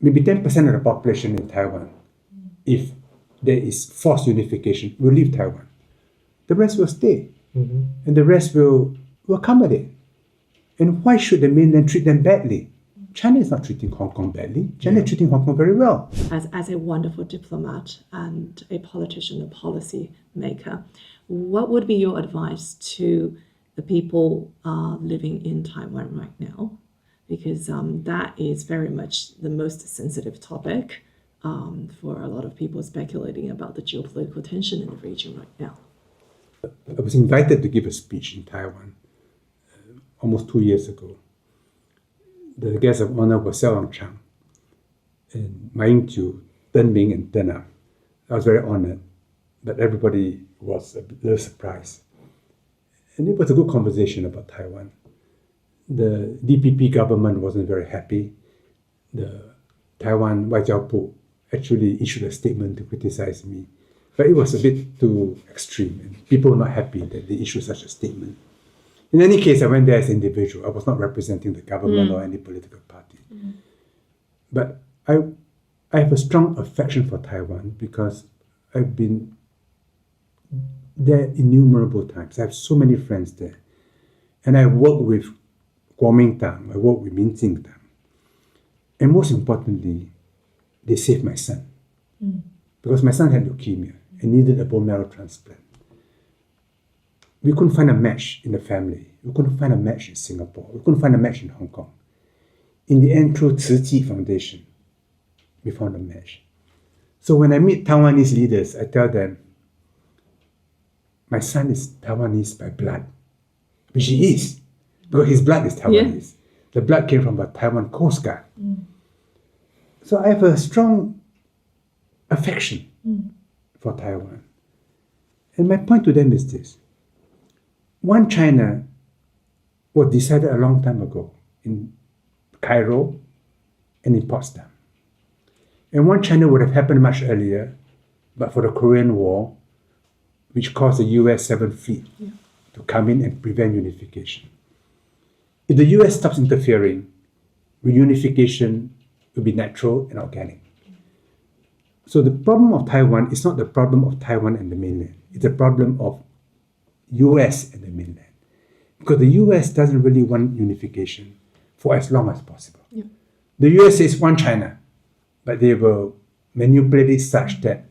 maybe 10% of the population in Taiwan, if there is forced unification, will leave Taiwan. The rest will stay. And the rest will accommodate. And why should the mainland treat them badly? China is not treating Hong Kong badly. China is treating Hong Kong very well. As a wonderful diplomat and a politician, a policy maker, what would be your advice to the people living in Taiwan right now? Because that is very much the most sensitive topic for a lot of people speculating about the geopolitical tension in the region right now. I was invited to give a speech in Taiwan almost 2 years ago. The guest of honor was Xiao Wang-chang, and Ma Ying-jeou, Deng Ming, and Deng Am. I was very honored, but everybody was a little surprised. And it was a good conversation about Taiwan. The DPP government wasn't very happy. The Taiwan Waijiaobu actually issued a statement to criticize me, but it was a bit too extreme, and people were not happy that they issued such a statement. In any case, I went there as an individual. I was not representing the government or any political party. But I have a strong affection for Taiwan because I've been there innumerable times. I have so many friends there. And I work with Kuomintang, I work with Minjingtang. And most importantly, they saved my son. Because my son had leukemia and needed a bone marrow transplant. We couldn't find a match in the family. We couldn't find a match in Singapore. We couldn't find a match in Hong Kong. In the end, through Tzu Chi Foundation, we found a match. So when I meet Taiwanese leaders, I tell them, my son is Taiwanese by blood, which he is, because his blood is Taiwanese. The blood came from the Taiwan Coast Guard. So I have a strong affection for Taiwan. And my point to them is this. One China was decided a long time ago in Cairo and in Potsdam. And one China would have happened much earlier, but for the Korean War, which caused the US 7th Fleet to come in and prevent unification. If the US stops interfering, reunification will be natural and organic. So the problem of Taiwan is not the problem of Taiwan and the mainland. It's a problem of US and the mainland. Because the US doesn't really want unification for as long as possible. The US says one China, but they will manipulate it such that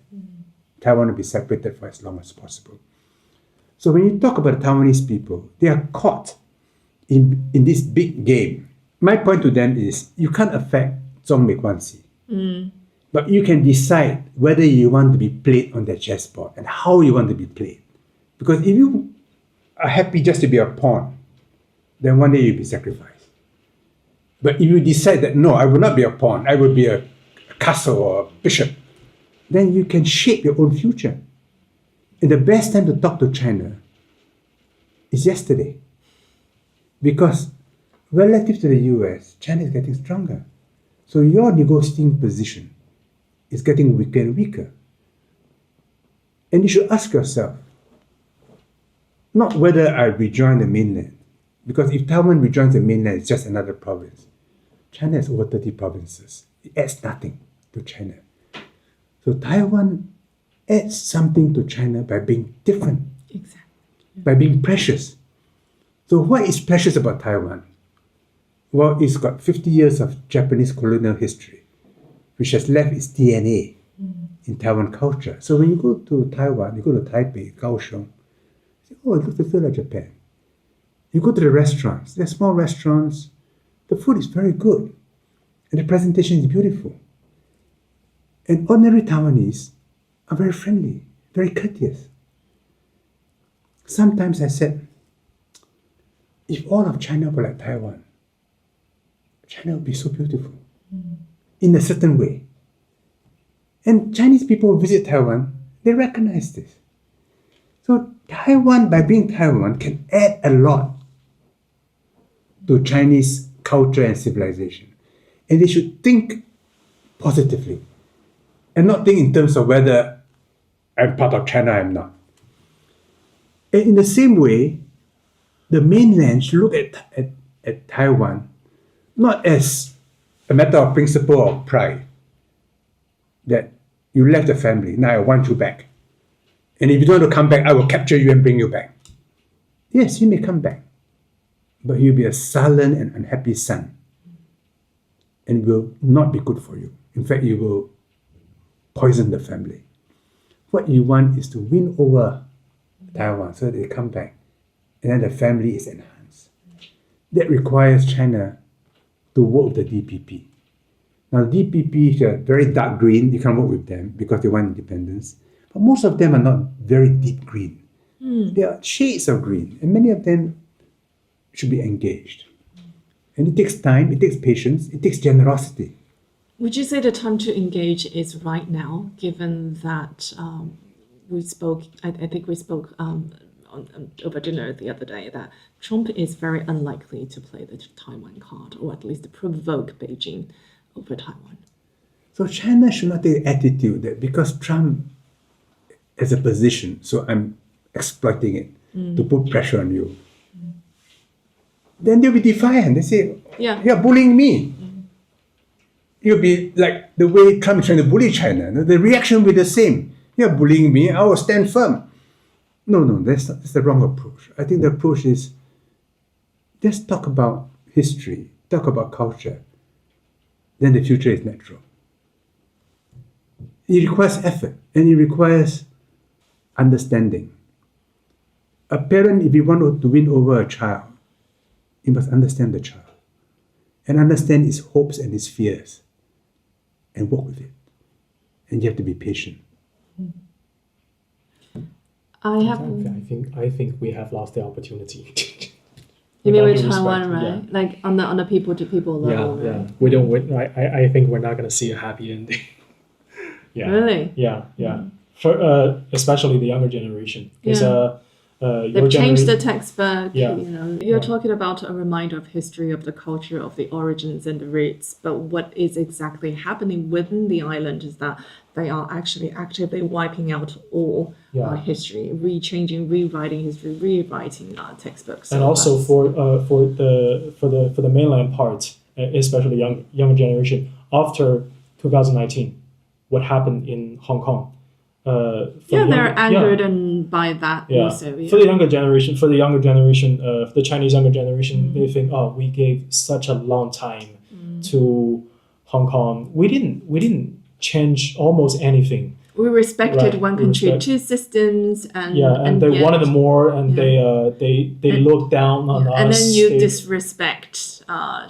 Taiwan will be separated for as long as possible. So when you talk about the Taiwanese people, they are caught in this big game. My point to them is, you can't affect Zhong Mei Guanxi, but you can decide whether you want to be played on that chessboard and how you want to be played. Because if you are happy just to be a pawn, then one day you'll be sacrificed. But if you decide that, no, I will not be a pawn, I will be a castle or a bishop, then you can shape your own future. And the best time to talk to China is yesterday. Because relative to the US, China is getting stronger. So your negotiating position is getting weaker and weaker. And you should ask yourself, not whether I rejoin the mainland, because if Taiwan rejoins the mainland, it's just another province. China has over 30 provinces. It adds nothing to China. So Taiwan adds something to China by being different, by being precious. So what is precious about Taiwan? Well, it's got 50 years of Japanese colonial history, which has left its DNA in Taiwan culture. So when you go to Taiwan, you go to Taipei, Kaohsiung, you say, oh, it looks a bit like Japan. You go to the restaurants, they're small restaurants, the food is very good, and the presentation is beautiful. And ordinary Taiwanese are very friendly, very courteous. Sometimes I said, if all of China were like Taiwan, China would be so beautiful in a certain way. And Chinese people who visit Taiwan, they recognize this. So Taiwan, by being Taiwan, can add a lot to Chinese culture and civilization. And they should think positively and not think in terms of whether I'm part of China or I'm not. And in the same way, the mainland should look at Taiwan not as a matter of principle or pride that you left the family, now I want you back. And if you don't want to come back, I will capture you and bring you back. Yes, you may come back, but you'll be a sullen and unhappy son and will not be good for you. In fact, you will poison the family. What you want is to win over Taiwan so that they come back and then the family is enhanced. That requires China to work with the DPP. Now, the DPP is a very dark green. You can't work with them because they want independence. But most of them are not very deep green. They are shades of green, and many of them should be engaged. And it takes time, it takes patience, it takes generosity. Would you say the time to engage is right now, given that we spoke, I think we spoke over dinner the other day, that Trump is very unlikely to play the Taiwan card, or at least to provoke Beijing over Taiwan? So China should not take the attitude that because Trump has a position, so I'm exploiting it to put pressure on you. Then they'll be defiant. They say, you're bullying me. You'll be like the way Trump is trying to bully China. The reaction will be the same. You're bullying me, I will stand firm. No, that's the wrong approach. I think the approach is just talk about history, talk about culture. Then the future is natural. It requires effort and it requires understanding. A parent, if you want to win over a child, you must understand the child and understand his hopes and his fears and work with it. And you have to be patient. I think we have lost the opportunity. You mean with With all due Taiwan, respect, right? Like on the people to people level, right? Yeah. We don't. I think we're not going to see a happy ending. Yeah. Really? Yeah. For especially the younger generation, because They've changed the textbook. Yeah. You're talking about a reminder of history, of the culture, of the origins and the roots. But what is exactly happening within the island is that they are actually actively wiping out all history, rewriting history, rewriting textbooks. And also for the mainland part, especially younger generation, after 2019, what happened in Hong Kong. They're angered and by that also. For the younger generation, the Chinese younger generation, they think, we gave such a long time to Hong Kong. We didn't change almost anything. We respected one country, two systems, and they wanted more, and they looked down on us. And then you disrespect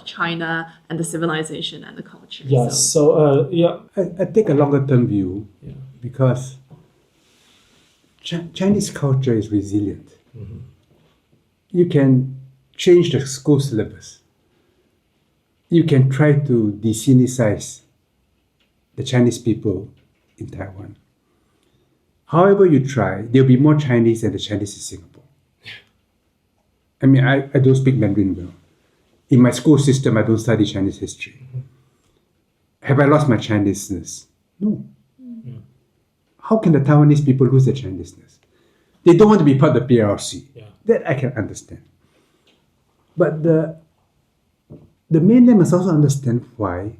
China and the civilization and the culture. Yes. I take a longer term view because Chinese culture is resilient. You can change the school syllabus. You can try to de-Sinicize the Chinese people in Taiwan. However you try, there'll be more Chinese than the Chinese in Singapore. I mean, I don't speak Mandarin well. In my school system, I don't study Chinese history. Have I lost my Chineseness? No. How can the Taiwanese people lose their Chineseness? They don't want to be part of the PRC. That I can understand. But the mainland must also understand why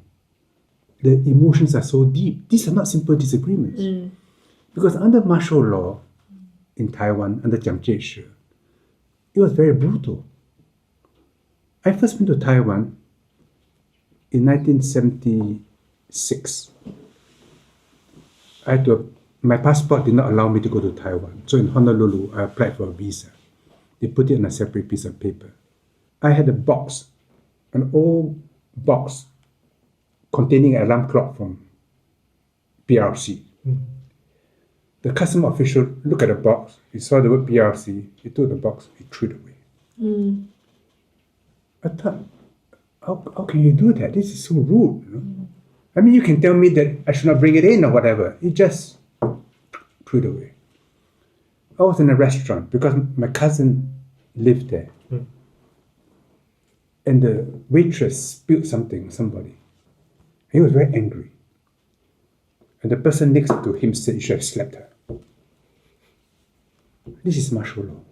the emotions are so deep. These are not simple disagreements. Because under martial law in Taiwan, under Jiang Jieshi, it was very brutal. I first went to Taiwan in 1976. My passport did not allow me to go to Taiwan. So in Honolulu, I applied for a visa. They put it on a separate piece of paper. I had a box, an old box containing an alarm clock from PRC. The custom official looked at the box, he saw the word PRC, he took the box, he threw it away. I thought, how can you do that? This is so rude. I mean, you can tell me that I should not bring it in or whatever. He just threw it away. I was in a restaurant because my cousin lived there. And the waitress spilled somebody. He was very angry. And the person next to him said, you should have slapped her. This is martial law.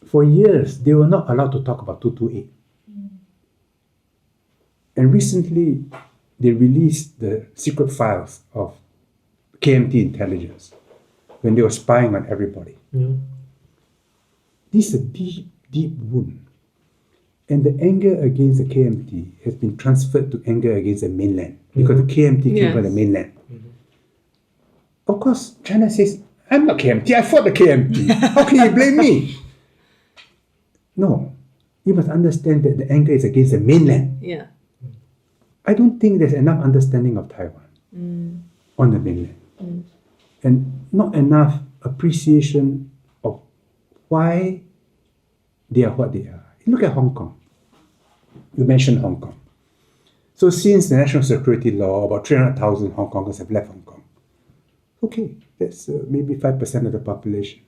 For years, they were not allowed to talk about 228. And recently, they released the secret files of KMT intelligence when they were spying on everybody. Yeah. This is a deep, deep wound. And the anger against the KMT has been transferred to anger against the mainland because the KMT came from the mainland. Of course, China says, I'm not KMT, I fought the KMT. How can you blame me? No, you must understand that the anger is against the mainland. Yeah. I don't think there's enough understanding of Taiwan on the mainland. And not enough appreciation of why they are what they are. Look at Hong Kong. You mentioned Hong Kong. So since the national security law, about 300,000 Hong Kongers have left Hong Kong. Okay, that's maybe 5% of the population.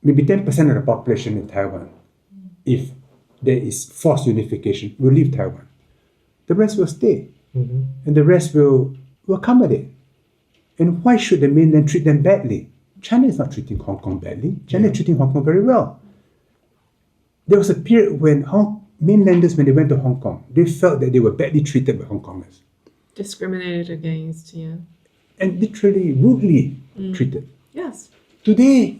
Maybe 10% of the population in Taiwan. If there is forced unification, will leave Taiwan. The rest will stay. And the rest will accommodate. And why should the mainland treat them badly? China is not treating Hong Kong badly. China is treating Hong Kong very well. There was a period when mainlanders, when they went to Hong Kong, they felt that they were badly treated by Hong Kongers. Discriminated against, yeah. And literally, rudely treated. Yes. Today,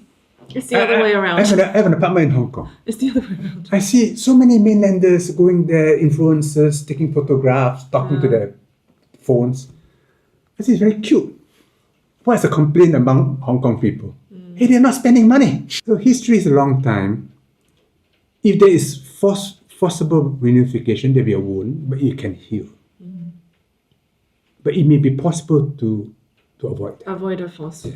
It's the other way around. I have an apartment in Hong Kong. It's the other way around. I see so many mainlanders going there, influencers, taking photographs, talking to their phones. I see it's very cute. What's the complaint among Hong Kong people? Hey, they're not spending money. So history is a long time. If there is forcible reunification, there will be a wound, but it can heal. But it may be possible to avoid that. Avoid a force